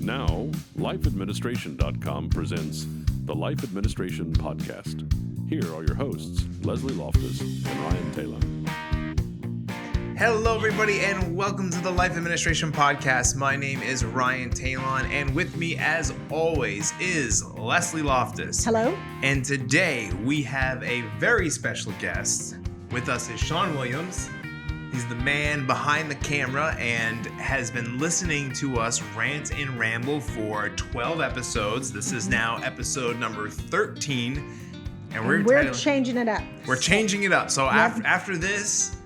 Now, lifeadministration.com presents the Life Administration Podcast. Here are your hosts, Leslie Loftus and Ryan Taylor. Hello, everybody, and welcome to the Life Administration Podcast. My name is Ryan Talon, and with me, as always, is Leslie Loftus. Hello. And today, we have a very special guest. With us is Sean Williams. He's the man behind the camera and has been listening to us rant and ramble for 12 episodes. This is now episode number 13. And we're changing it up. We're changing it up. So after this,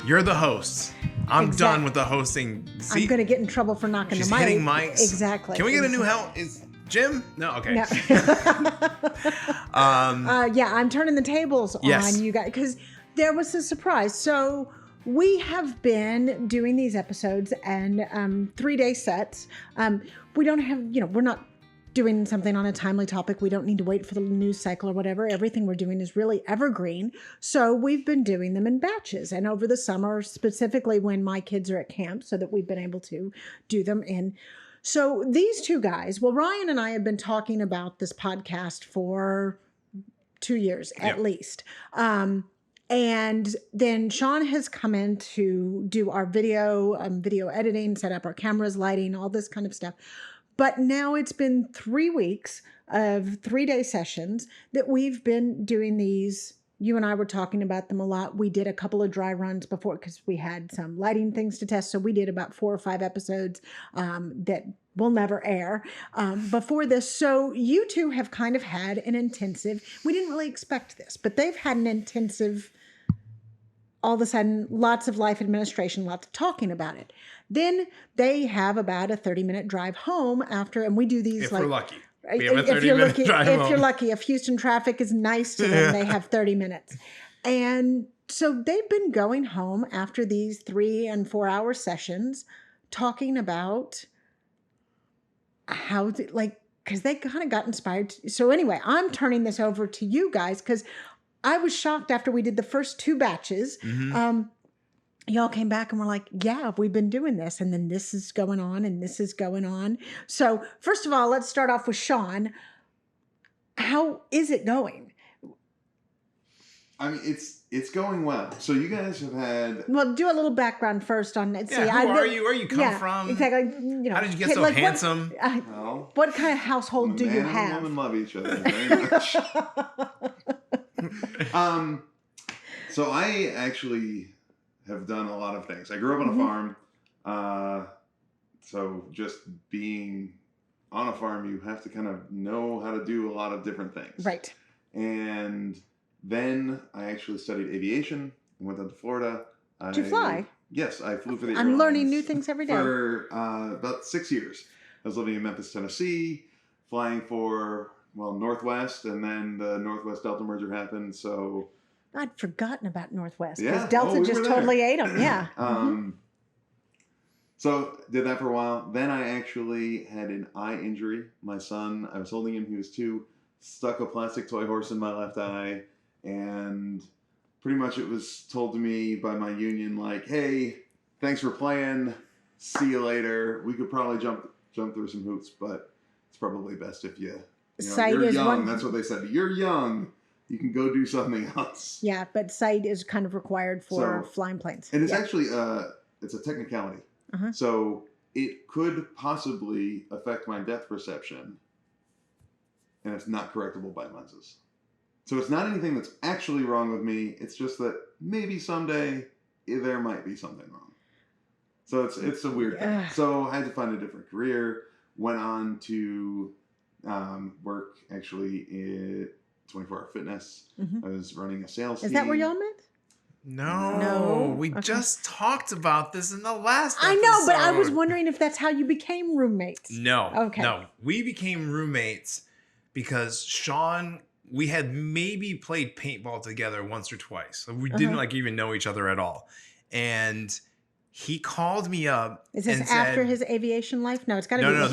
you're the host. I'm done with the hosting. I'm going to get in trouble for knocking the mic. She's hitting mics. Exactly. Can we get a new help? Is Jim? No? Okay. No. I'm turning the tables on you guys because there was a surprise. So we have been doing these episodes and 3-day sets. We don't have, we're not doing something on a timely topic. We don't need to wait for the news cycle or whatever. Everything we're doing is really evergreen. So we've been doing them in batches. And over the summer, specifically when my kids are at camp, so that we've been able to do them in. So these two guys, Ryan and I have been talking about this podcast for 2 years at least. And then Sean has come in to do our video editing, set up our cameras, lighting, all this kind of stuff. But now it's been 3 weeks of 3-day sessions that we've been doing these. You and I were talking about them a lot. We did a couple of dry runs before because we had some lighting things to test. So we did about 4 or 5 episodes that will never air before this. So you two have kind of had an intensive, we didn't really expect this, but they've had an intensive, all of a sudden, lots of life administration, lots of talking about it. Then they have about a 30-minute drive home after, and we do these if we're lucky. We have a 30-minute drive home. If you're lucky, if Houston traffic is nice to them, they have 30 minutes. And so they've been going home after these 3 and 4 hour sessions talking about how, because they kind of got inspired. So anyway, I'm turning this over to you guys because I was shocked after we did the first 2 batches. Mm-hmm. Y'all came back and were like, yeah, we've been doing this. And then this is going on and this is going on. So first of all, let's start off with Sean. How is it going? I mean, it's going well. So you guys have had... Well, do a little background first on it. Yeah, who are you? Where you come from? Exactly. How did you get so handsome? What kind of household do you have? Man and woman love each other very much. So I actually have done a lot of things. I grew up on a farm. So just being on a farm, you have to kind of know how to do a lot of different things. Right. And then I actually studied aviation and went down to Florida. Did you fly? Yes, I flew for the I'm learning new things every day. For about 6 years. I was living in Memphis, Tennessee, flying for, Northwest, and then the Northwest Delta merger happened, so... I'd forgotten about Northwest, because Yeah. Delta we just totally ate them, yeah. So, did that for a while. Then I actually had an eye injury. My son, I was holding him, he was 2, stuck a plastic toy horse in my left eye, and pretty much it was told to me by my union, like, hey, thanks for playing, see you later. We could probably jump through some hoops, but it's probably best if you're young. That's what they said. You're young. You can go do something else. Yeah, but sight is kind of required for flying planes. And it's actually, it's a technicality. Uh-huh. So it could possibly affect my depth perception, and it's not correctable by lenses. So it's not anything that's actually wrong with me. It's just that maybe someday there might be something wrong. So it's a weird thing. So I had to find a different career. Went on to work actually in 24-hour fitness. Mm-hmm. I was running a sales team. Is that where y'all met? No. We just talked about this in the last episode. I know, but I was wondering if that's how you became roommates. No. Okay. No. We became roommates because Sean... We had maybe played paintball together once or twice. We didn't even know each other at all. And he called me up. Is this after his aviation life? No, it's got to be before.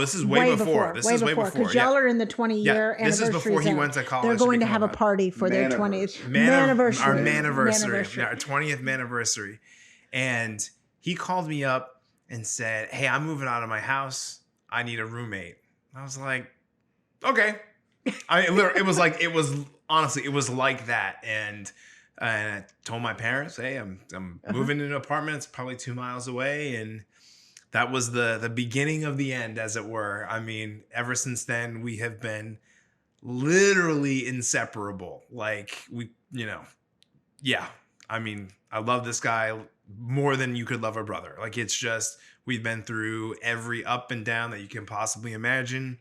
This is way before. This is way before. Because y'all are in the 20-year anniversary. This is before he went to college. They're going to have a party for their 20th anniversary. Our maniversary. Our 20th maniversary. And he called me up and said, hey, I'm moving out of my house. I need a roommate. I was like, okay. It was honestly, it was like that. And I told my parents, hey, I'm moving into an apartment. It's probably 2 miles away. And that was the beginning of the end, as it were. I mean, ever since then, we have been literally inseparable. Like yeah. I mean, I love this guy more than you could love a brother. Like, it's just, we've been through every up and down that you can possibly imagine.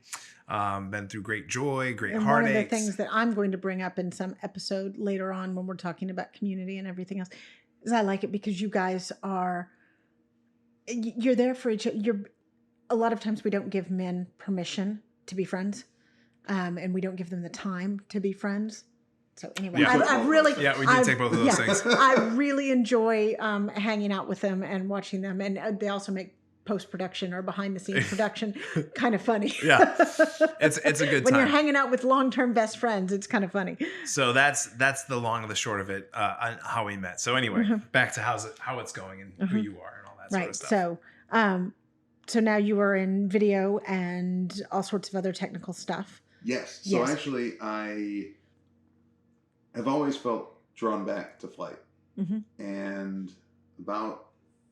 Been through great joy, great heartaches. One of the things that I'm going to bring up in some episode later on when we're talking about community and everything else is I like it because you guys you're there for each other. A lot of times we don't give men permission to be friends, and we don't give them the time to be friends. So anyway, yeah. we did take both of those things. I really enjoy hanging out with them and watching them, and they also make post-production or behind-the-scenes production kind of funny. Yeah, it's a good time. When you're hanging out with long-term best friends, it's kind of funny. So that's the long and the short of it, on how we met. So anyway, back to how it's going and who you are and all that sort of stuff. So, so now you are in video and all sorts of other technical stuff. Yes. So actually, I have always felt drawn back to flight. And about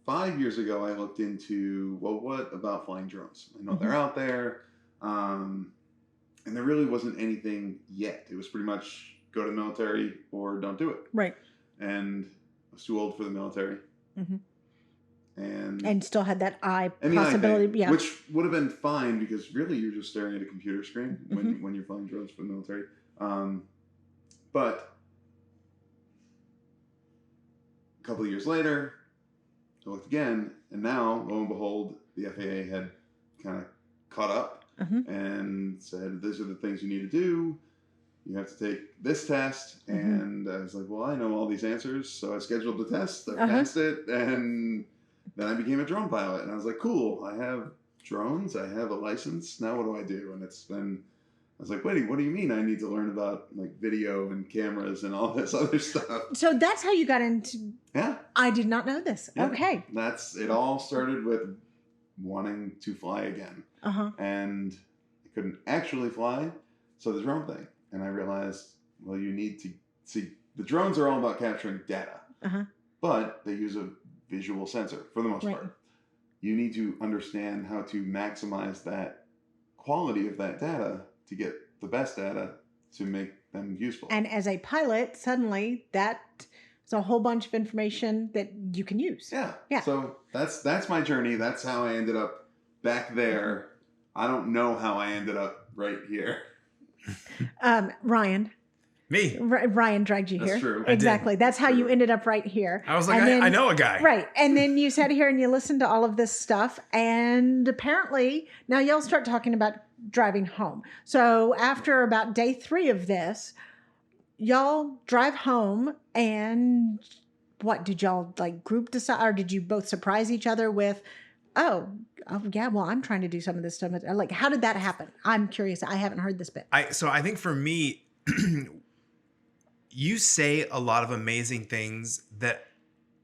5 years ago, I looked into, well, what about flying drones? I know they're out there, and there really wasn't anything yet. It was pretty much go to the military or don't do it. Right. And I was too old for the military. And still had that possibility. Yeah. Which would have been fine because really you're just staring at a computer screen when you're flying drones for the military. But a couple of years later, I looked again, and now, lo and behold, the FAA had kind of caught up and said, these are the things you need to do. You have to take this test. And I was like, well, I know all these answers. So I scheduled the test. I passed it. And then I became a drone pilot. And I was like, cool, I have drones. I have a license. Now what do I do? And I was like, wait, what do you mean I need to learn about like video and cameras and all this other stuff? So that's how you got into... Yeah. I did not know this. Yeah. Okay. It all started with wanting to fly again. And I couldn't actually fly. So the drone thing. And I realized, well, you need to see, the drones are all about capturing data. But they use a visual sensor for the most part. You need to understand how to maximize that quality of that data to get the best data to make them useful. And as a pilot, suddenly that's a whole bunch of information that you can use. Yeah. So that's my journey. That's how I ended up back there. I don't know how I ended up right here. Ryan. Me. Ryan dragged you here. That's true. Exactly. That's how you ended up right here. I was like, I know a guy. Right. And then you sat here and you listened to all of this stuff. And apparently now y'all start talking about driving home. So after about day 3 of this, y'all drive home, and what did y'all like group decide, or did you both surprise each other with, oh yeah, well, I'm trying to do some of this stuff. Like, how did that happen? I'm curious. I haven't heard this bit. So I think for me, you say a lot of amazing things that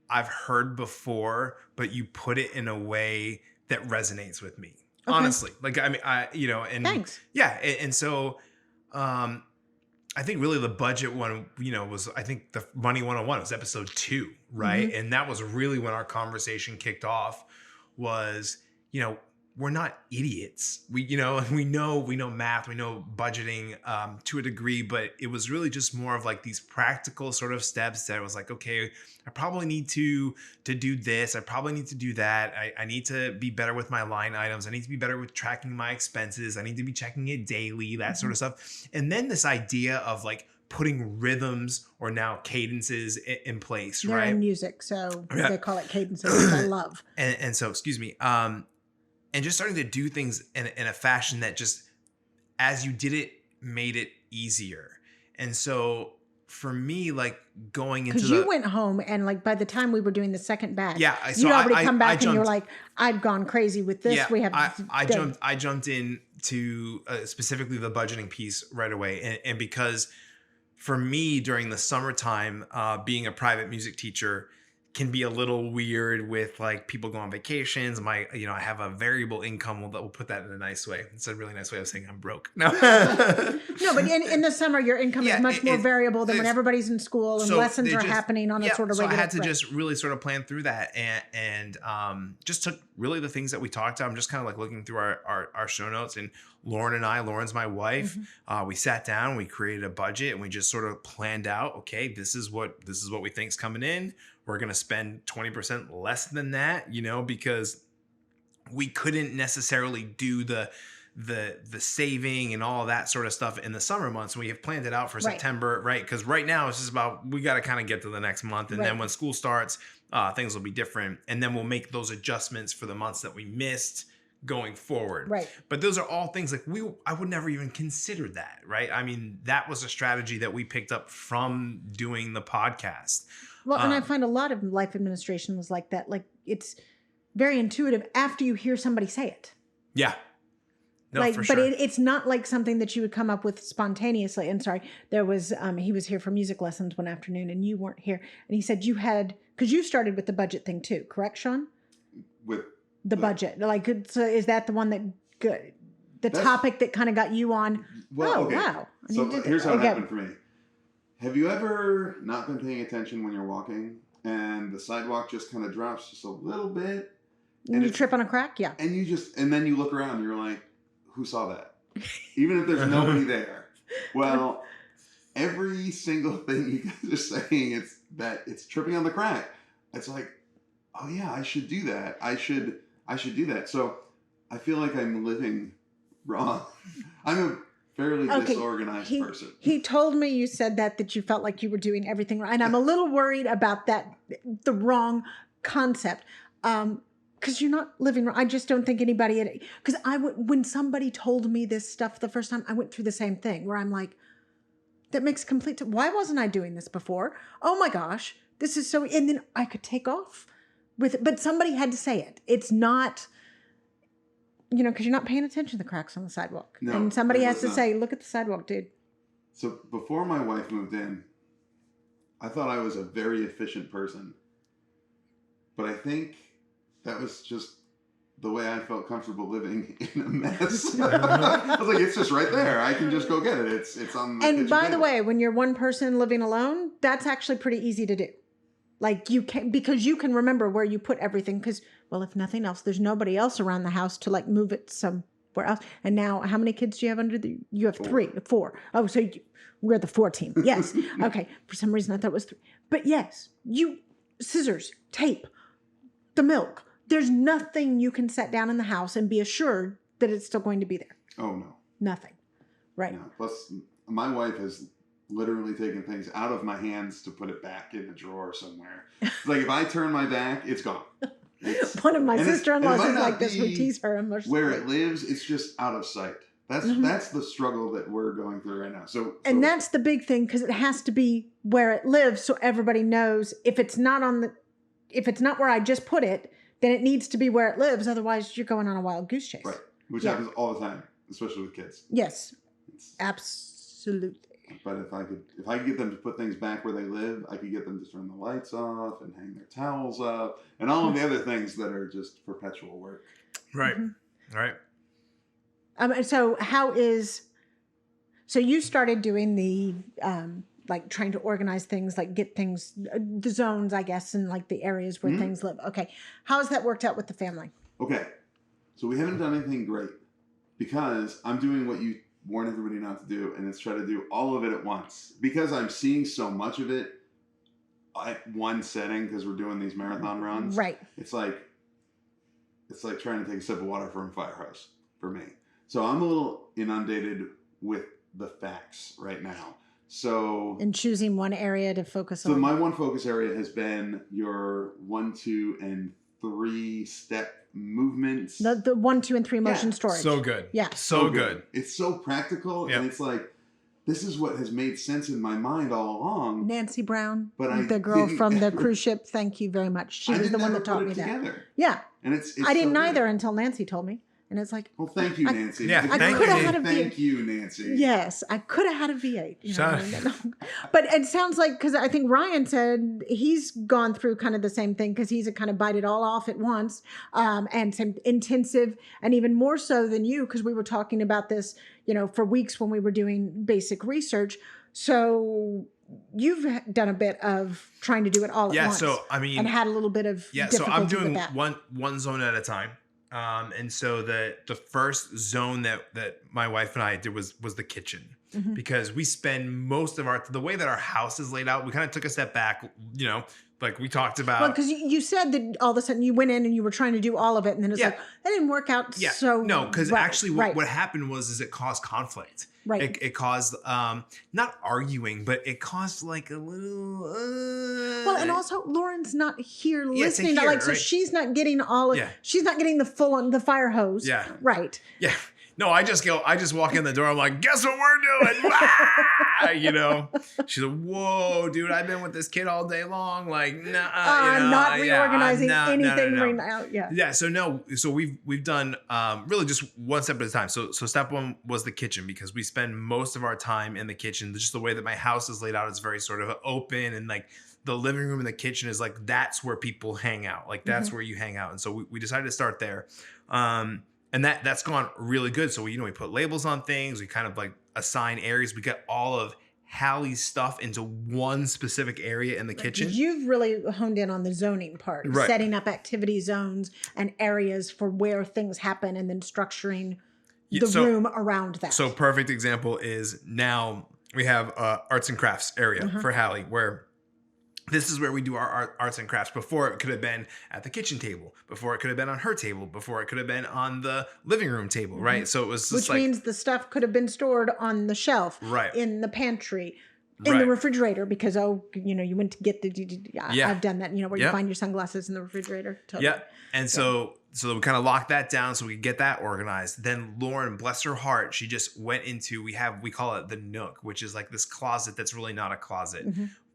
I've heard before, but you put it in a way that resonates with me. Okay. Honestly, like, I mean, and thanks. Yeah. And so, I think really the budget one, was, I think the Money 101 was episode 2, right? And that was really when our conversation kicked off was, we're not idiots. We know math, we know budgeting to a degree, but it was really just more of like these practical sort of steps that was like, okay, I probably need to do this. I probably need to do that. I need to be better with my line items. I need to be better with tracking my expenses. I need to be checking it daily, that sort of stuff. And then this idea of like putting rhythms or now cadences in place, They're right? in music, so they call it cadences, which I love. And so, excuse me, and just starting to do things in a fashion that just, as you did it, made it easier. And so for me, like going into, because you went home and like by the time we were doing the second batch, so you'd already come back and you're like, I've gone crazy with this. Yeah, I jumped in to specifically the budgeting piece right away, and because for me during the summertime, being a private music teacher, can be a little weird with like people go on vacations. I have a variable income. We'll put that in a nice way. It's a really nice way of saying I'm broke. No, no, but in the summer, your income is much more variable than when everybody's in school and lessons are happening on a sort of regular. So I had to just really sort of plan through that and just took really the things that we talked about. I'm just kind of like looking through our show notes, and Lauren's my wife. Mm-hmm. We sat down, we created a budget, and we just sort of planned out, okay, this is what we think is coming in. We're going to spend 20% less than that, because we couldn't necessarily do the saving and all of that sort of stuff in the summer months. We have planned it out for September, right? Because right now it's just about, we got to kind of get to the next month. And then when school starts, things will be different. And then we'll make those adjustments for the months that we missed going forward. Right. But those are all things like I would never even consider that, right? I mean, that was a strategy that we picked up from doing the podcast. Well, and I find a lot of life administration was like that. Like, it's very intuitive after you hear somebody say it. Yeah. No, like, for sure. But it's not like something that you would come up with spontaneously. And sorry, there was, he was here for music lessons one afternoon and you weren't here. And he said because you started with the budget thing too, correct, Sean? With the budget. Like, so is that the one that topic that kind of got you on? Well, oh, okay. Wow. So here's how it happened for me. Have you ever not been paying attention when you're walking and the sidewalk just kind of drops just a little bit? And you trip on a crack? Yeah. And then you look around and you're like, who saw that? Even if there's nobody there. Well, every single thing you guys are saying, it's tripping on the crack. It's like, oh yeah, I should do that. I should do that. So I feel like I'm living wrong. I'm a fairly disorganized person. He told me you said that you felt like you were doing everything right. And I'm a little worried about that, the wrong concept. Because you're not living wrong. I just don't think anybody, because when somebody told me this stuff the first time, I went through the same thing where I'm like, that makes why wasn't I doing this before? Oh my gosh, this is so, and then I could take off with it, but somebody had to say it. It's not, because you're not paying attention to the cracks on the sidewalk. No, and somebody has to say, look at the sidewalk, dude. So before my wife moved in, I thought I was a very efficient person. But I think that was just the way I felt comfortable living in a mess. I was like, it's just right there. I can just go get it. It's on the And by table. the way, when you're one person living alone, that's actually pretty easy to do. Like because you can remember where you put everything. Because, well, if nothing else, there's nobody else around the house to like move it somewhere else. And now, how many kids do you have you have 4. Oh, so we're the 4 team. Yes. Okay. For some reason, I thought it was 3. But yes, scissors, tape, the milk. There's nothing you can set down in the house and be assured that it's still going to be there. Oh, no. Nothing. Right. No. Plus, my wife has literally taken things out of my hands to put it back in a drawer somewhere. Like, if I turn my back, it's gone. One of my sister-in-laws is like this. We tease her emotionally. Where it lives, it's just out of sight. That's the struggle that we're going through right now. And that's the big thing, because it has to be where it lives, so everybody knows if it's not where I just put it, then it needs to be where it lives. Otherwise, you're going on a wild goose chase. Right, which happens all the time, especially with kids. Yes, absolutely. But if I could get them to put things back where they live, I could get them to turn the lights off and hang their towels up and all of the other things that are just perpetual work. Right. Mm-hmm. Right. So you started doing the like trying to organize things, like get things, the zones, I guess, and like the areas where things live. Okay. How's that worked out with the family? Okay. So we haven't done anything great because I'm doing what you warn everybody not to do, and it's try to do all of it at once. Because I'm seeing so much of it at one setting, because we're doing these marathon runs. Right. It's like trying to take a sip of water from a fire hose for me. So I'm a little inundated with the facts right now. So and choosing one area to focus on. So my one focus area has been your 1, 2, and 3 step movements. The 1, 2, and 3 motion storage. So good. Yeah. So good. It's so practical, and it's like, this is what has made sense in my mind all along. Nancy Brown, the girl from the cruise ship. Thank you very much. She was the one that taught me that. Yeah. And it's I didn't so either until Nancy told me. And it's like, well, thank you, Nancy. Yeah, thank you, Nancy. Yes, I could have had a V8. You know? But it sounds like, because I think Ryan said he's gone through kind of the same thing, because he's a kind of bite it all off at once, and some intensive, and even more so than you, because we were talking about this, for weeks when we were doing basic research. So you've done a bit of trying to do it all at once. So I mean, and had a little bit of difficulty so I'm doing with that. one zone at a time. And so the first zone that my wife and I did was the kitchen, because we spend most of the way that our house is laid out, we kind of took a step back, like we talked about. Well, because you said that all of a sudden you went in and you were trying to do all of it, and then it's like, that didn't work out. Yeah. So no, because actually what happened was it caused conflict. Right. It caused not arguing, but it caused like a little. Well, and also Lauren's not here listening. So right? She's not getting all of. Yeah. She's not getting the full on the fire hose. Yeah. Right. Yeah. No, I just walk in the door. I'm like, guess what we're doing? She's like, whoa, dude, I've been with this kid all day long. Like, nah, I'm not reorganizing anything right now. Yeah. Yeah. So we've done really just one step at a time. So step one was the kitchen, because we spend most of our time in the kitchen. Just the way that my house is laid out is very sort of open, and like the living room and the kitchen is like, that's where people hang out. Like that's where you hang out. And so we decided to start there. And that's gone really good. So we put labels on things. We kind of like assign areas. We got all of Hallie's stuff into one specific area in the kitchen. You've really honed in on the zoning part, setting up activity zones and areas for where things happen, and then structuring the room around that. So perfect example is now we have arts and crafts area for Hallie, where this is where we do our arts and crafts. Before, it could have been at the kitchen table. Before, it could have been on her table. Before, it could have been on the living room table, right? So it was just which means the stuff could have been stored on the shelf, right, in the pantry, in the refrigerator, because you went to get I've done that, where you find your sunglasses in the refrigerator. Totally. Yeah, and so we kind of locked that down so we could get that organized. Then Lauren, bless her heart, she just went into we call it the Nook, which is like this closet that's really not a closet.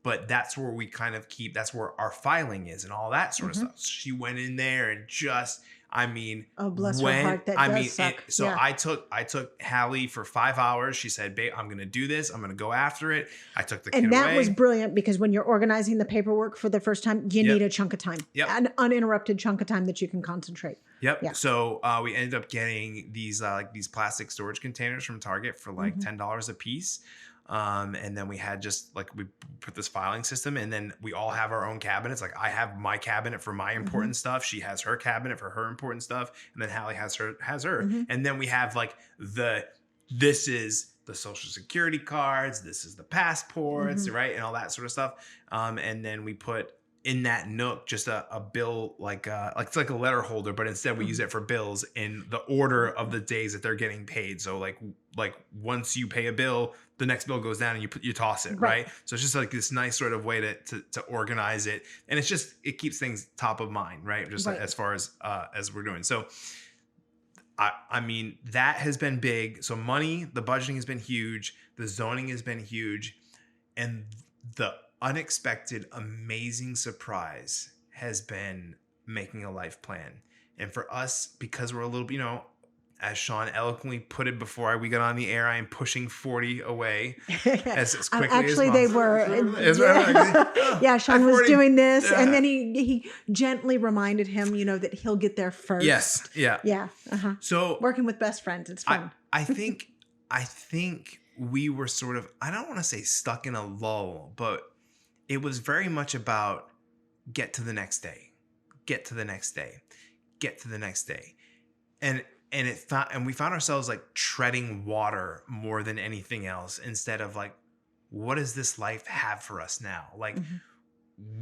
But that's where we kind of that's where our filing is and all that sort of stuff. She went in there and just, oh, bless her heart, that does suck. I took Hallie for 5 hours. She said, babe, I'm going to do this. I'm going to go after it. I took the kid away. And that was brilliant, because when you're organizing the paperwork for the first time, you need a chunk of time, an uninterrupted chunk of time that you can concentrate. Yep. Yeah. So we ended up getting these these plastic storage containers from Target for like $10 a piece. And then we had we put this filing system, and then we all have our own cabinets. Like I have my cabinet for my important stuff. She has her cabinet for her important stuff. And then Hallie has her. And then we have this is the social security cards. This is the passports, right? And all that sort of stuff. And then we put in that Nook just a bill, it's like a letter holder, but instead we use it for bills in the order of the days that they're getting paid. So like once you pay a bill, the next bill goes down and you toss it, right? So it's just like this nice sort of way to organize it, and it keeps things top of mind, right? Just as far as we're doing. So I mean, that has been big. So money, the budgeting has been huge, the zoning has been huge, and the unexpected, amazing surprise has been making a life plan. And for us, because we're a little, as Sean eloquently put it before we got on the air, I am pushing 40 away as quickly actually, as they were. Sean was doing this, and then he gently reminded him, that he'll get there first. Yes. Yeah. Yeah. So working with best friends, it's fun. I think we were sort of, I don't want to say stuck in a lull, but it was very much about get to the next day, get to the next day, get to the next day. And we found ourselves like treading water more than anything else, instead of like, what does this life have for us now? Like,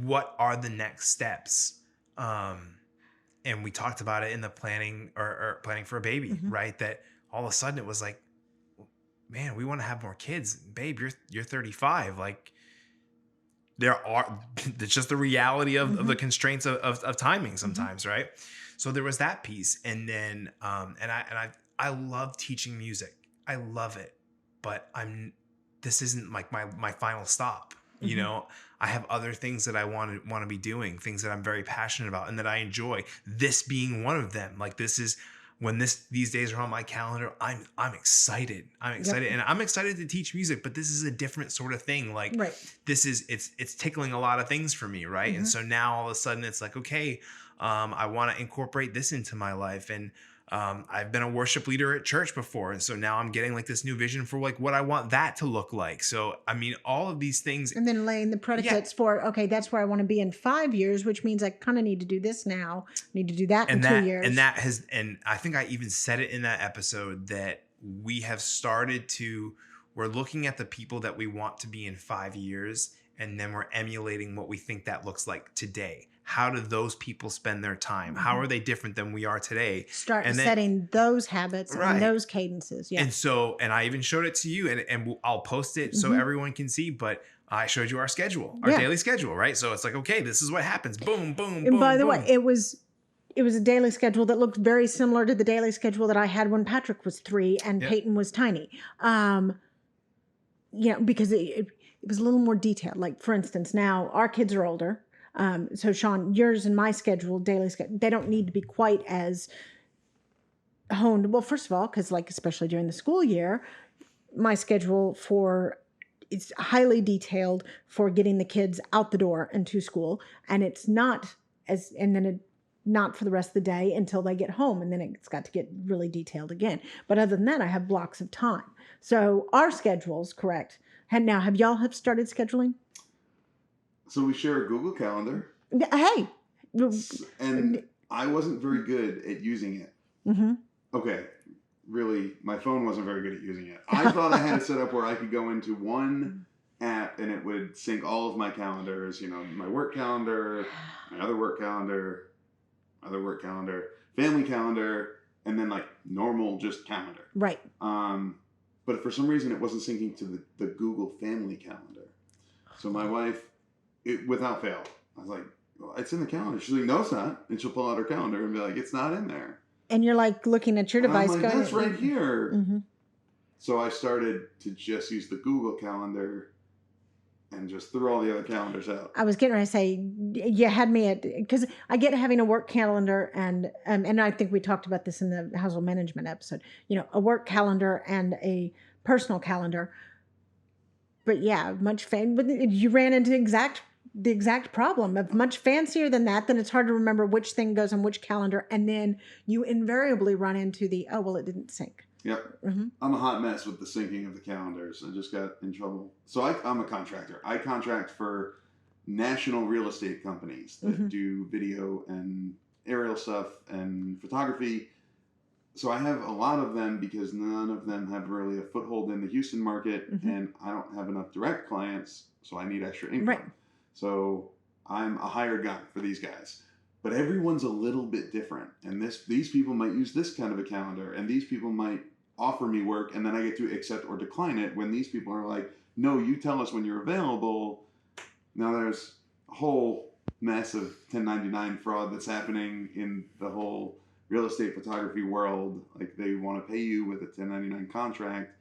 what are the next steps? And we talked about it in the planning or planning for a baby, right? That all of a sudden it was like, man, we want to have more kids. Babe, you're 35. Like, it's just the reality of the constraints of timing sometimes, right? So there was that piece, and then I love teaching music. I love it, but this isn't like my final stop. I have other things that I want to be doing, things that I'm very passionate about and that I enjoy. This being one of them. Like, this is when these days are on my calendar, I'm excited. I'm excited. And I'm excited to teach music, but this is a different sort of thing. Like this is, it's tickling a lot of things for me. Right. And so now all of a sudden it's like, okay, I want to incorporate this into my life. And I've been a worship leader at church before. And so now I'm getting like this new vision for like what I want that to look like. So, I mean, all of these things. And then laying the predicates for, okay, that's where I want to be in 5 years, which means I kind of need to do this now. I need to do that in 2 years. And I think I even said it in that episode that we have started we're looking at the people that we want to be in 5 years. And then we're emulating what we think that looks like today. How do those people spend their time? How are they different than we are today? Setting those habits and those cadences. Yeah. And I even showed it to you and I'll post it so everyone can see, but I showed you our schedule, our daily schedule, right? So it's like, okay, this is what happens. Boom, boom, boom. And by the way, it was a daily schedule that looked very similar to the daily schedule that I had when Patrick was 3 and Peyton was tiny. Because it was a little more detailed. Like, for instance, now our kids are older. So Sean, yours and my schedule, daily schedule, they don't need to be quite as honed. Well, first of all, because like, especially during the school year, my schedule it's highly detailed for getting the kids out the door and to school. And it's not not for the rest of the day until they get home. And then it's got to get really detailed again. But other than that, I have blocks of time. So our schedule's correct. And now, have y'all started scheduling? So we share a Google Calendar. Hey. And I wasn't very good at using it. Okay. Really, my phone wasn't very good at using it. I thought I had it set up where I could go into one app and it would sync all of my calendars, my work calendar, my other work calendar, family calendar, and then like normal just calendar. Right. But for some reason it wasn't syncing to the Google family calendar. So my wife, without fail, I was like, well, it's in the calendar. She's like, no, it's not. And she'll pull out her calendar and be like, it's not in there. And you're like looking at your device I'm like, that's right here. So I started to just use the Google Calendar and just threw all the other calendars out. I was getting ready to say, you had me because I get having a work calendar and I think we talked about this in the household management episode, a work calendar and a personal calendar. But yeah, you ran into the exact problem of much fancier than that. Then it's hard to remember which thing goes on which calendar. And then you invariably run into it didn't sync. Yep. I'm a hot mess with the syncing of the calendars. I just got in trouble. So I'm a contractor. I contract for national real estate companies that do video and aerial stuff and photography. So I have a lot of them because none of them have really a foothold in the Houston market, and I don't have enough direct clients, so I need extra income. Right. So I'm a hired gun for these guys. But everyone's a little bit different, and these people might use this kind of a calendar, and these people might offer me work, and then I get to accept or decline it when these people are like, no, you tell us when you're available. Now there's a whole mess of 1099 fraud that's happening in the whole real estate photography world. Like, they want to pay you with a 1099 contract,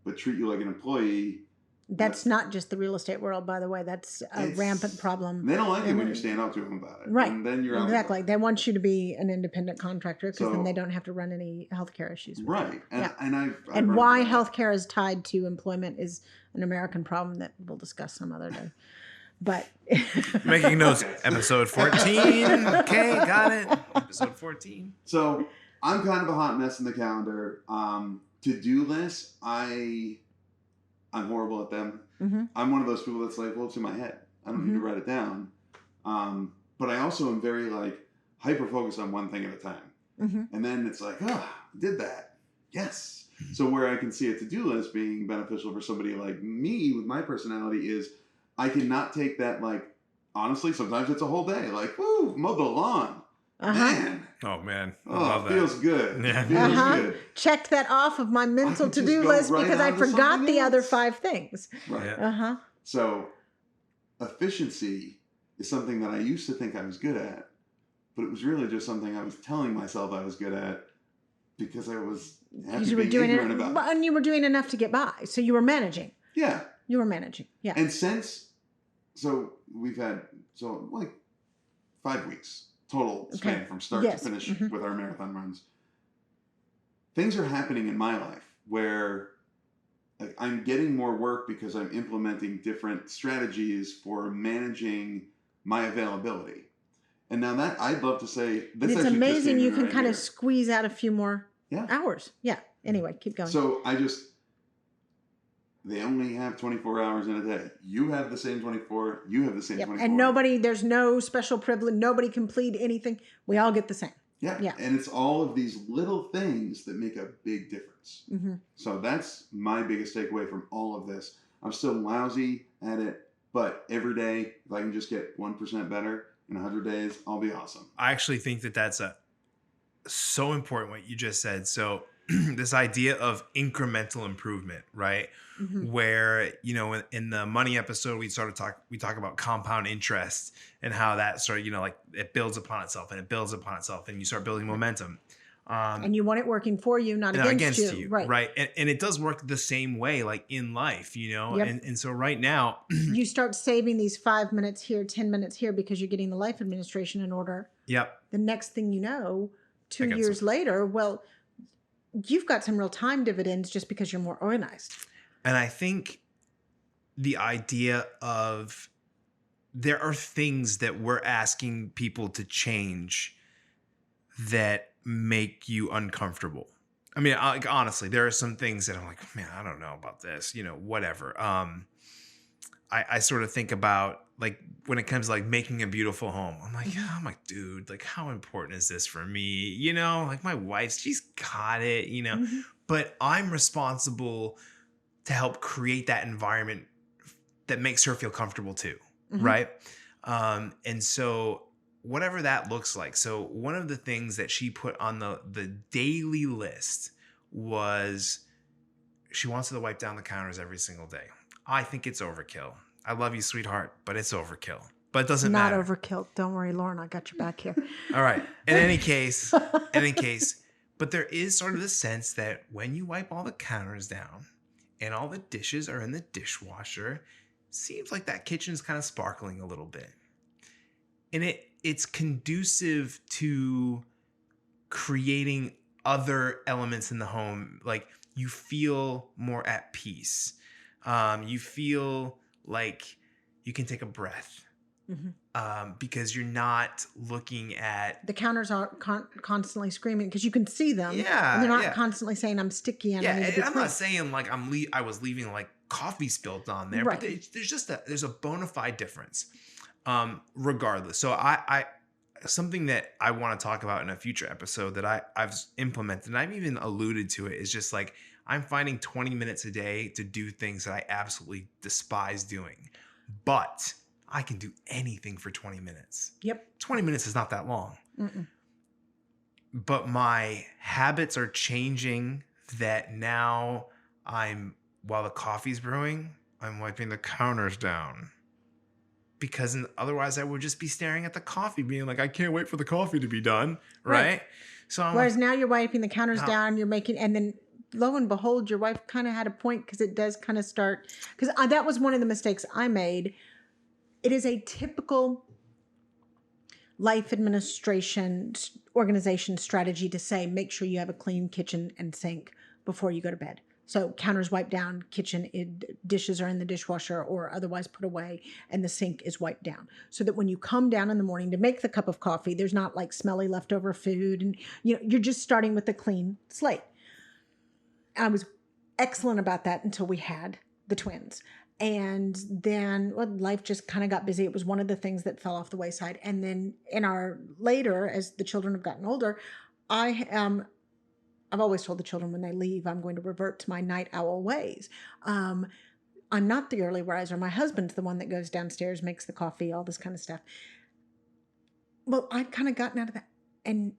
but treat you like an employee. That's not just the real estate world, by the way. That's a rampant problem. They don't like it when you stand up to them about it. Right. And then you're out. Exactly. They want you to be an independent contractor because then they don't have to run any healthcare issues. Right. And why healthcare is tied to employment is an American problem that we'll discuss some other day. But making notes, episode 14. Okay, got it. Episode 14. So I'm kind of a hot mess in the calendar. To-do lists, I'm horrible at them. I'm one of those people that's like, well, it's in my head. I don't need to write it down. But I also am very hyper-focused on one thing at a time. And then it's like, I did that. Yes. So where I can see a to-do list being beneficial for somebody like me with my personality is I cannot take that, honestly, sometimes it's a whole day. Woo, mow the lawn. Man. Oh, man. I love that. Feels good. Yeah. Feels good. Checked that off of my mental to-do list because I forgot the other 5 things. Right. So efficiency is something that I used to think I was good at, but it was really just something I was telling myself I was good at because I was ignorant about it. And you were doing enough to get by. So you were managing. Yeah. You were managing. Yeah. And we've had 5 weeks total span from start to finish with our marathon runs. things are happening in my life where like, I'm getting more work because I'm implementing different strategies for managing my availability. And now that I'd love to say this. It's actually amazing you can right kind here. of squeeze out a few more hours. Yeah. Anyway, keep going. So they only have 24 hours in a day. You have the same 24. You have the same 24. And there's no special privilege. Nobody can plead anything. We all get the same. Yeah. And it's all of these little things that make a big difference. Mm-hmm. So that's my biggest takeaway from all of this. I'm still lousy at it, but every day, if I can just get 1% better in 100 days, I'll be awesome. I actually think that that's so important what you just said. So this idea of incremental improvement, right? Mm-hmm. Where, in the money episode, we talk about compound interest and how that sort of, like it builds upon itself and it builds upon itself and you start building momentum. And you want it working for you, not against you. Right. And it does work the same way, like in life, Yep. And so right now you start saving these 5 minutes here, 10 minutes here, because you're getting the life administration in order. Yep. The next thing you know, 2 years later, well, you've got some real time dividends just because you're more organized. And I think the idea of there are things that we're asking people to change that make you uncomfortable. I mean, honestly, there are some things that I'm like, man, I don't know about this, whatever. I sort of think about like when it comes to like making a beautiful home, I'm like, dude, like how important is this for me? Like my wife, she's got it, mm-hmm. But I'm responsible to help create that environment that makes her feel comfortable too. Mm-hmm. Right. And so whatever that looks like. So one of the things that she put on the daily list was she wants to wipe down the counters every single day. I think it's overkill. I love you, sweetheart, but it's overkill. But it doesn't matter. Not overkill. Don't worry, Lauren. I got your back here. All right. In any case, but there is sort of the sense that when you wipe all the counters down and all the dishes are in the dishwasher, seems like that kitchen's kind of sparkling a little bit. And it's conducive to creating other elements in the home. Like you feel more at peace. You feel like you can take a breath. Mm-hmm. Because you're not looking at... The counters aren't constantly screaming because you can see them. Yeah. And they're not constly saying, I'm sticky and I need to be I'm clean. not saying like I was leaving like coffee spilled on there, right. But there's a bona fide difference. Regardless. So I something that I want to talk about in a future episode that I've implemented, and I've even alluded to it, is just like I'm finding 20 minutes a day to do things that I absolutely despise doing. But I can do anything for 20 minutes. Yep. 20 minutes is not that long. Mm-mm. But my habits are changing that now while the coffee's brewing, I'm wiping the counters down. Because otherwise I would just be staring at the coffee being like, I can't wait for the coffee to be done. Right? So whereas now you're wiping the counters down, you're making, and then lo and behold, your wife kind of had a point because it does kind of start, because that was one of the mistakes I made. It is a typical life administration organization strategy to say, make sure you have a clean kitchen and sink before you go to bed. So counters wiped down, dishes are in the dishwasher or otherwise put away, and the sink is wiped down. So that when you come down in the morning to make the cup of coffee, there's not like smelly leftover food, and you're just starting with a clean slate. I was excellent about that until we had the twins. And then life just kind of got busy. It was one of the things that fell off the wayside. And then later, as the children have gotten older, I've always told the children when they leave, I'm going to revert to my night owl ways. I'm not the early riser. My husband's the one that goes downstairs, makes the coffee, all this kind of stuff. Well, I've kind of gotten out of that, and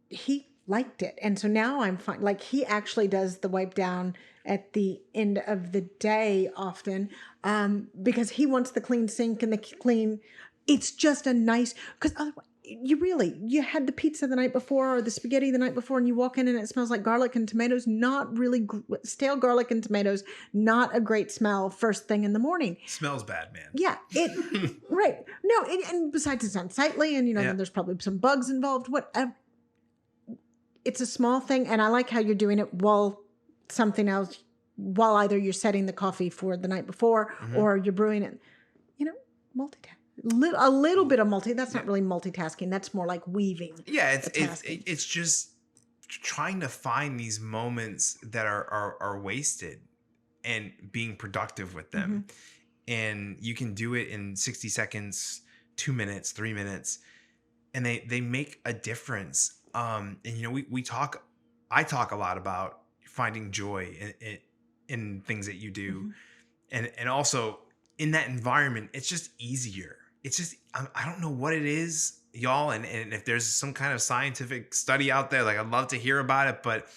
he liked it. And so now I'm fine. Like he actually does the wipe down at the end of the day often, because he wants the clean sink and the clean. It's just a nice, because otherwise you had the pizza the night before or the spaghetti the night before, and you walk in and it smells like garlic and tomatoes. Not really stale garlic and tomatoes. Not a great smell first thing in the morning. Smells bad, man. Yeah, right. No, and besides it's unsightly, and then there's probably some bugs involved. Whatever. it's a small thing. And I like how you're doing it while something else, while either you're setting the coffee for the night before or you're brewing it, multitask. A little bit of that's not really multitasking. That's more like weaving. Yeah, it's just trying to find these moments that are wasted and being productive with them. And you can do it in 60 seconds, 2 minutes, 3 minutes, and they make a difference. And I talk a lot about finding joy in things that you do, and also in that environment, it's just easier. It's just, I don't know what it is, y'all. And if there's some kind of scientific study out there, like I'd love to hear about it, but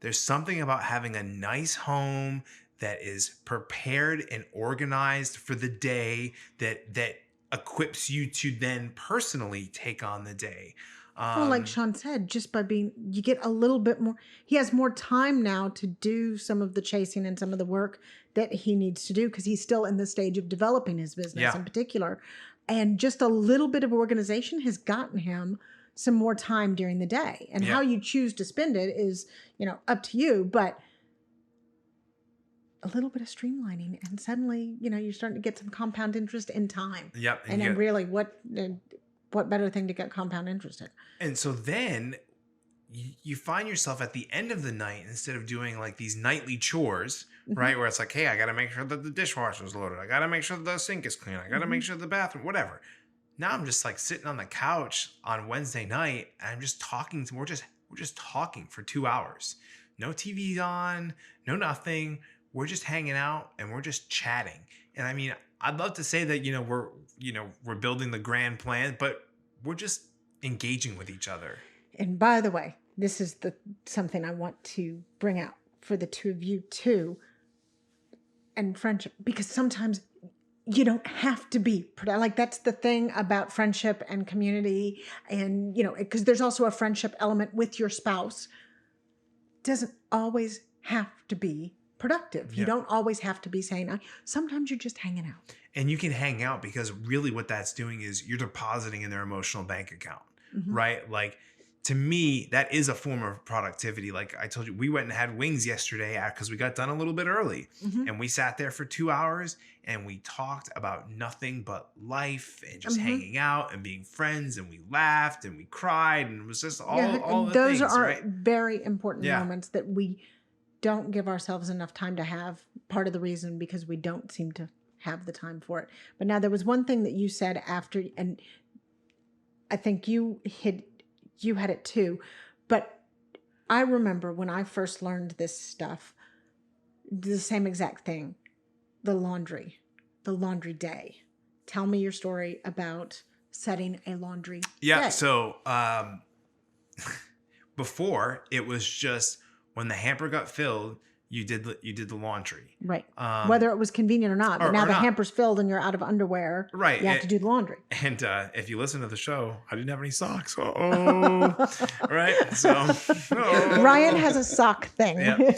there's something about having a nice home that is prepared and organized for the day that equips you to then personally take on the day. Well, like Sean said, just by you get a little bit more, he has more time now to do some of the chasing and some of the work that he needs to do because he's still in the stage of developing his business in particular. And just a little bit of organization has gotten him some more time during the day. And how you choose to spend it is, up to you. But a little bit of streamlining, and suddenly, you're starting to get some compound interest in time. Yep. And then really, what better thing to get compound interest in? And so then you find yourself at the end of the night, instead of doing like these nightly chores, right? Where it's like, hey, I got to make sure that the dishwasher is loaded. I got to make sure that the sink is clean. I got to make sure the bathroom, whatever. Now I'm just like sitting on the couch on Wednesday night, and I'm just talking. We're just talking for 2 hours. No TV on, no nothing. We're just hanging out and we're just chatting. And I mean, I'd love to say that, we're building the grand plan, but we're just engaging with each other. And by the way, this is something I want to bring out for the two of you too, and friendship, because sometimes you don't have to be like, that's the thing about friendship and community, and because there's also a friendship element with your spouse. Doesn't always have to be productive. You don't always have to be saying, sometimes you're just hanging out. And you can hang out because really what that's doing is you're depositing in their emotional bank account, right? Like, to me, that is a form of productivity. Like I told you, we went and had wings yesterday because we got done a little bit early. And we sat there for 2 hours and we talked about nothing but life and just hanging out and being friends, and we laughed and we cried, and it was just all the those things, are right? very important moments that we don't give ourselves enough time to have. Part of the reason because we don't seem to have the time for it. But now there was one thing that you said after, and I think you had it too, but I remember when I first learned this stuff, the same exact thing, the laundry day. Tell me your story about setting a laundry day. So before, it was just when the hamper got filled, you did the laundry. Right. Whether it was convenient or not. But now the hamper's filled and you're out of underwear. Right. You have to do the laundry. And if you listen to the show, I didn't have any socks. Right. So Ryan has a sock thing. Yeah.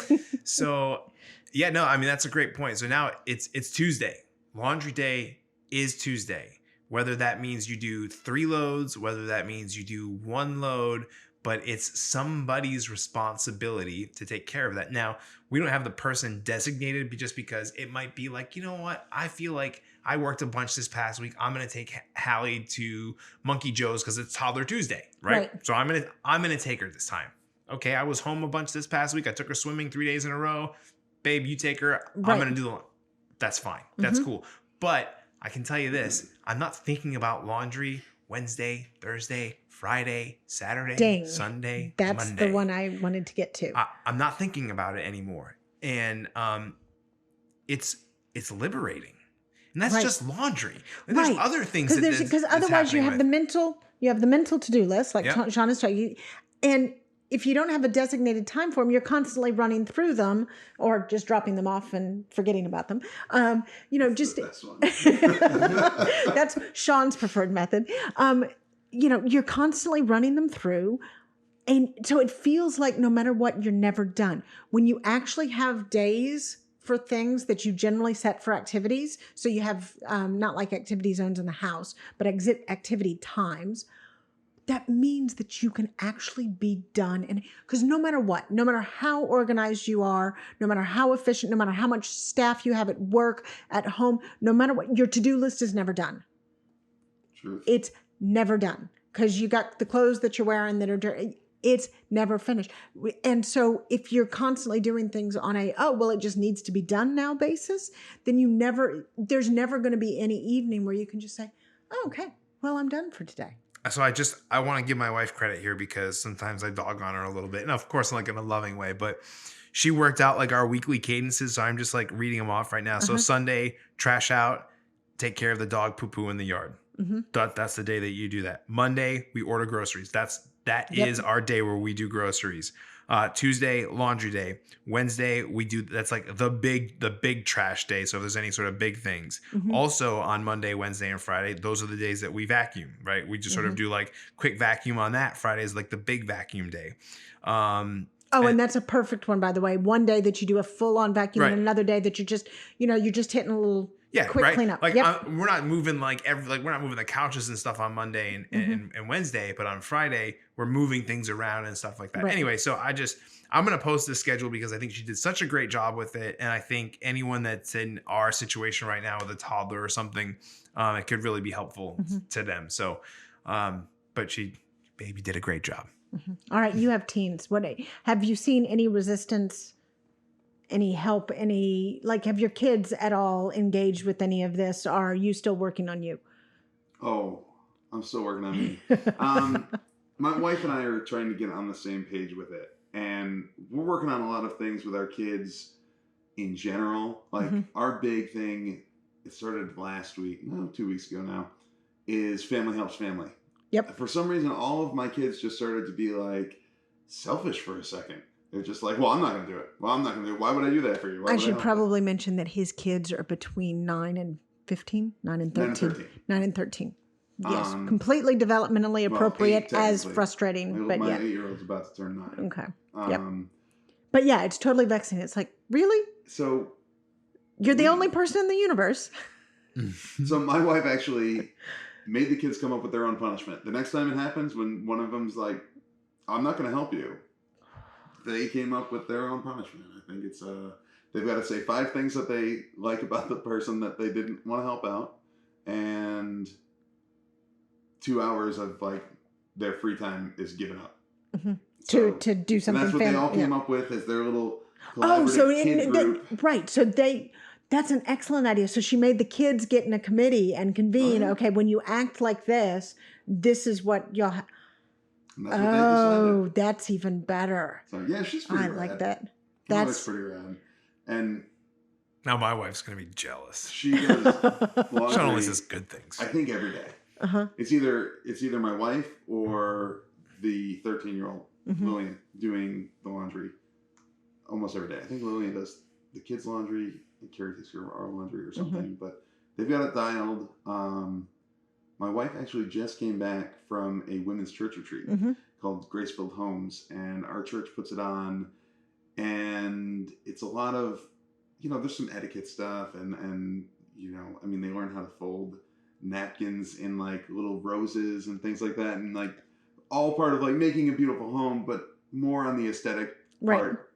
So I mean, that's a great point. So now it's Tuesday. Laundry day is Tuesday. Whether that means you do 3 loads, whether that means you do 1 load, but it's somebody's responsibility to take care of that. Now, we don't have the person designated just because it might be like, you know what? I feel like I worked a bunch this past week. I'm going to take Hallie to Monkey Joe's because it's Toddler Tuesday, right? So I'm going to take her this time. Okay, I was home a bunch this past week. I took her swimming 3 days in a row. Babe, you take her. Right. I'm going to do the. That's fine. That's cool. But I can tell you this. I'm not thinking about laundry Wednesday, Thursday, Friday, Saturday, Sunday, That's Monday. The one I wanted to get to. I'm not thinking about it anymore. And it's liberating. And that's just laundry. And there's other things because otherwise you have the mental to-do list, like Sean is talking. And if you don't have a designated time for them, you're constantly running through them or just dropping them off and forgetting about them. That's Sean's preferred method. You're constantly running them through. And so it feels like no matter what, you're never done. When you actually have days for things that you generally set for activities, so you have not like activity zones in the house, but activity times, that means that you can actually be done. And because no matter what, no matter how organized you are, no matter how efficient, no matter how much staff you have at work, at home, no matter what, your to-do list is never done. Truth. It's never done because you got the clothes that you're wearing that are dirty. It's never finished. And so if you're constantly doing things on a, oh, well, it just needs to be done now basis, then there's never going to be any evening where you can just say, oh, okay, well, I'm done for today. So I want to give my wife credit here because sometimes I dog on her a little bit. And of course, like in a loving way, but she worked out like our weekly cadences. So I'm just like reading them off right now. So Sunday, trash out, take care of the dog poo-poo in the yard. Mm-hmm. That's the day that you do that. Monday, we order groceries. That is our day where we do groceries. Tuesday, laundry day. Wednesday, that's like the big trash day. So if there's any sort of big things. Mm-hmm. Also on Monday, Wednesday, and Friday, those are the days that we vacuum, right? We just sort of do like quick vacuum on that. Friday is like the big vacuum day. And that's a perfect one, by the way. One day that you do a full on vacuum and another day that you're just hitting a little quick cleanup. Like we're not moving we're not moving the couches and stuff on Monday and Wednesday, but on Friday we're moving things around and stuff like that. Right. Anyway, so I'm going to post this schedule because I think she did such a great job with it. And I think anyone that's in our situation right now with a toddler or something, it could really be helpful to them. So, but baby did a great job. Mm-hmm. All right. You have teens. Have you seen any resistance, any help, have your kids at all engaged with any of this? Or are you still working on you? Oh, I'm still working on me. My wife and I are trying to get on the same page with it. And we're working on a lot of things with our kids in general. Like our big thing, it started 2 weeks ago now, is family helps family. Yep. For some reason, all of my kids just started to be like selfish for a second. They're just like, well, I'm not going to do it. Well, I'm not going to do it. Why would I do that for you? I should probably mention that his kids are between 9 and 15, 9 and 13. 9 and 13. Yes. Completely developmentally appropriate, as frustrating. But my 8-year-old's about to turn 9. Okay. Yep. But yeah, it's totally vexing. It's like, really? So you're the only person in the universe. So my wife actually made the kids come up with their own punishment. The next time it happens, when one of them's like, I'm not going to help you, they came up with their own punishment. I think it's they've got to say 5 things that they like about the person that they didn't want to help out, and 2 hours of like their free time is given up to do something. And that's what they all came up with as their little collaborative kid group. Right. So that's an excellent idea. So she made the kids get in a committee and convene. Okay, when you act like this is what you'll. That's even better. So yeah, she's pretty rad. I like that. That's pretty rad. And now my wife's gonna be jealous. She does laundry. Sean only says good things. I think every day. It's either my wife or the 13-year-old Lillian doing the laundry almost every day. I think Lillian does the kids' laundry and Carrie takes care of our laundry or something. But they've got it dialed. My wife actually just came back from a women's church retreat called Grace-Filled Homes, and our church puts it on, and it's a lot of, there's some etiquette stuff, and they learn how to fold napkins in like little roses and things like that, and like all part of like making a beautiful home, but more on the aesthetic part.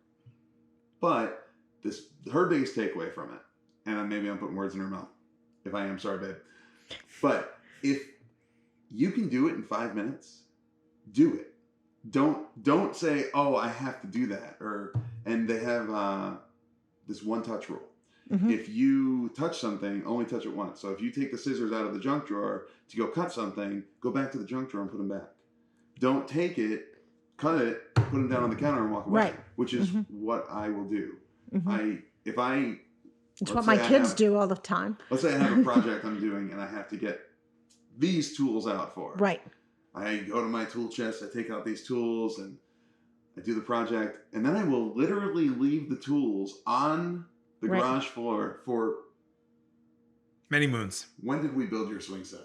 But her biggest takeaway from it, and maybe I'm putting words in her mouth. If I am, sorry, babe. But if you can do it in 5 minutes, do it. Don't say, oh, I have to do that. And they have this one-touch rule. If you touch something, only touch it once. So if you take the scissors out of the junk drawer to go cut something, go back to the junk drawer and put them back. Don't take it, cut it, put them down on the counter and walk away, which is what I will do. It's what my kids do all the time. Let's say I have a project I'm doing and I have to get these tools out for. Right. I go to my tool chest, I take out these tools, and I do the project. And then I will literally leave the tools on the garage floor for many moons. When did we build your swing set?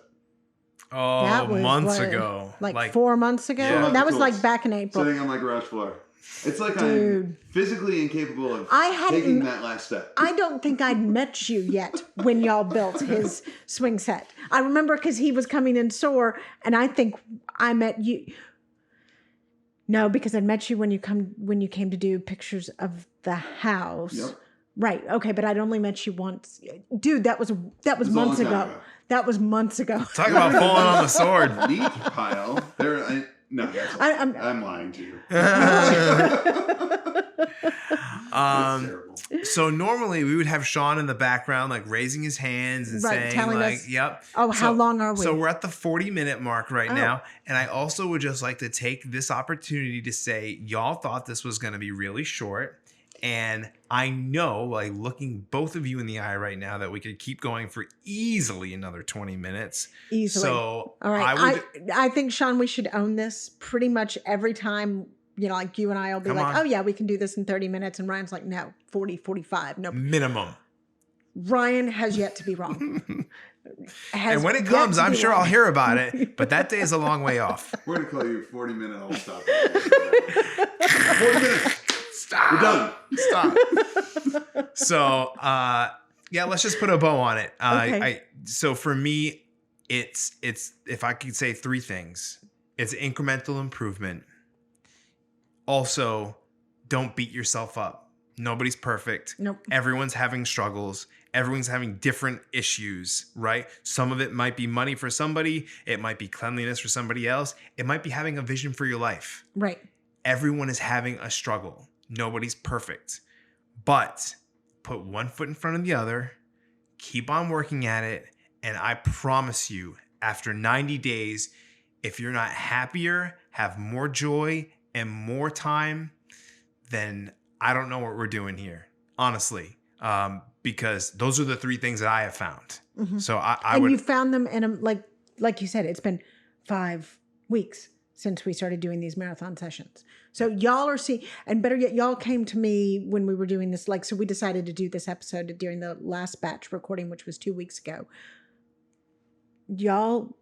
Oh, months ago. Like 4 months ago? Yeah, that was like back in April. Sitting on my garage floor. It's like Dude. I'm physically incapable of taking that last step. I don't think I'd met you yet when y'all built his swing set. I remember because he was coming in sore, and I think I met you. No, because I met you when you came to do pictures of the house. Yep. Right. Okay, but I'd only met you once. Dude, that was months ago. That was months ago. Talk about falling on the sword. Meat pile. I'm lying to you. So normally we would have Sean in the background, like raising his hands and saying, telling like, us, "Yep." Oh, how long are we? So we're at the 40-minute mark right now, and I also would just like to take this opportunity to say, y'all thought this was going to be really short. And I know, like looking both of you in the eye right now, that we could keep going for easily another 20 minutes. Easily. So, all right. I think, Sean, we should own this pretty much every time. You know, like you and I will be like, oh, yeah, we can do this in 30 minutes. And Ryan's like, no, 40, 45. No. Minimum. Ryan has yet to be wrong. And when it comes, I'm sure I'll hear about it. But that day is a long way off. We're going to call you 40-minute old stop. 40 minutes. Stop. We're done. Stop. So, yeah, let's just put a bow on it. Okay. So for me, it's if I could say three things, it's incremental improvement. Also, don't beat yourself up. Nobody's perfect. Nope. Everyone's having struggles. Everyone's having different issues, right? Some of it might be money for somebody. It might be cleanliness for somebody else. It might be having a vision for your life. Right. Everyone is having a struggle. Nobody's perfect. But put one foot in front of the other, keep on working at it, and I promise you, after 90 days, if you're not happier, have more joy and more time, then I don't know what we're doing here, honestly, because those are the three things that I have found. Mm-hmm. So I would. You found them in like you said, it's been 5 weeks since we started doing these marathon sessions. So y'all are seeing, and better yet, y'all came to me when we were doing this. Like, so we decided to do this episode during the last batch recording, which was 2 weeks ago. Y'all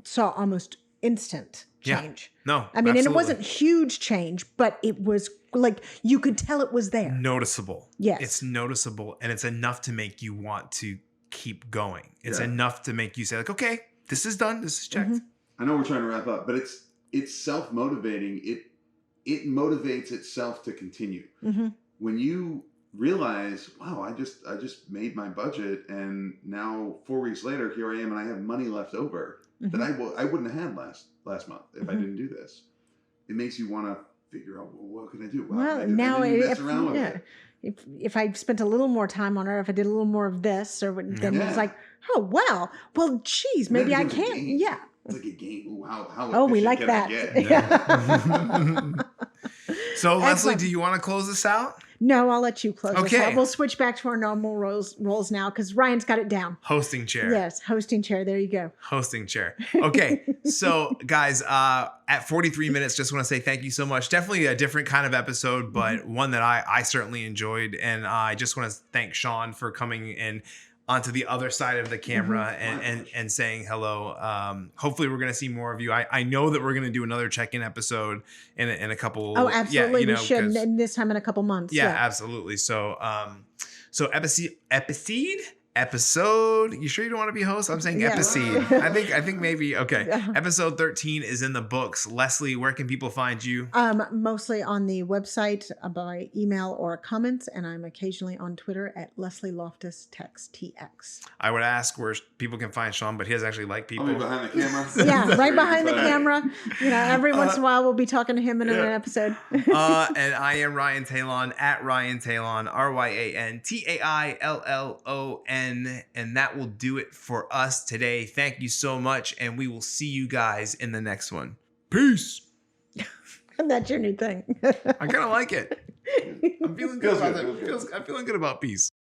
saw almost instant change. Yeah. No, I mean, absolutely. And it wasn't huge change, but it was like, you could tell it was there. Noticeable. Yes. It's noticeable, and it's enough to make you want to keep going. It's enough to make you say, like, okay, this is done. This is checked. Mm-hmm. I know we're trying to wrap up, but it's self-motivating. It motivates itself to continue. Mm-hmm. When you realize, wow, I just made my budget, and now 4 weeks later, here I am, and I have money left over that I wouldn't have had last month if I didn't do this. It makes you want to figure out, well, what can I do? Well, now if I spent a little more time on it, if I did a little more of this, or then it's like, oh well, geez, maybe I can. Yeah. It's like a game. Ooh, how we like that. So, Leslie, do you want to close this out? No, I'll let you close this out. We'll switch back to our normal roles now because Ryan's got it down. Hosting chair. Yes, hosting chair. There you go. Hosting chair. Okay. So, guys, at 43 minutes, just want to say thank you so much. Definitely a different kind of episode, but one that I certainly enjoyed. And I just want to thank Sean for coming in onto the other side of the camera and saying hello. Hopefully we're going to see more of you. I know that we're going to do another check-in episode in a couple. Oh, absolutely. Yeah, we should. And this time in a couple months. Yeah, absolutely. So, episode. You sure you don't want to be host? I'm saying episode. I think maybe. Okay. Episode 13 is in the books. Leslie, where can people find you? Mostly on the website by email or comments, and I'm occasionally on Twitter at Leslie Loftus Text TX. I would ask where people can find Sean, but he doesn't actually like people. I'll be behind the camera. Yeah, right behind the camera. You know, every once in a while we'll be talking to him in an episode. And I am Ryan Talon at Ryan Talon, RyanTaillon. And that will do it for us today. Thank you so much, and we will see you guys in the next one. Peace. That's your new thing. I kind of like it. I'm feeling good about that. I'm feeling good about peace.